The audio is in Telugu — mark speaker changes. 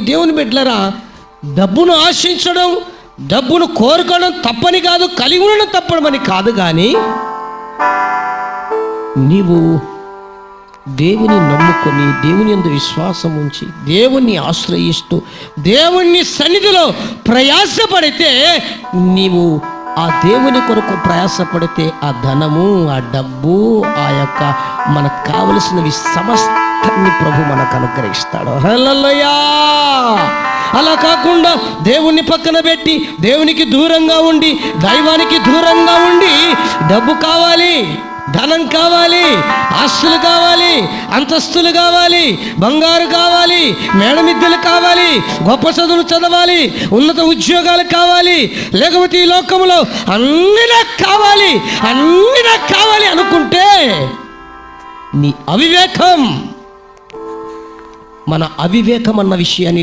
Speaker 1: దేవుని బిడ్డలారా, డబ్బును ఆశించడం, డబ్బును కోరుకోవడం తప్పని కాదు, కలిగి ఉండడం తప్పని కాదు. కానీ నీవు దేవుని నమ్ముకొని, దేవుని యందు విశ్వాసం ఉంచి, దేవుణ్ణి ఆశ్రయిస్తూ, దేవుని సన్నిధిలో ప్రయాసపడితే, నీవు ఆ దేవుని కొరకు ప్రయాసపడితే ఆ ధనము, ఆ డబ్బు, ఆ యొక్క మనకు కావలసినవి సమస్తాన్ని ప్రభు మనకు అనుగ్రహిస్తాడు. హల్లెలూయా. అలా కాకుండా దేవుణ్ణి పక్కన పెట్టి, దేవునికి దూరంగా ఉండి, దైవానికి దూరంగా ఉండి, డబ్బు కావాలి, ధనం కావాలి, ఆస్తులు కావాలి, అంతస్తులు కావాలి, బంగారు కావాలి, మేడమిద్దెలు కావాలి, గొప్ప చదువులు చదవాలి, ఉన్నత ఉద్యోగాలు కావాలి, లేకపోతే ఈ లోకంలో అన్నీ నాకు కావాలి అనుకుంటే నీ అవివేకం. మన అవివేకం అన్న విషయాన్ని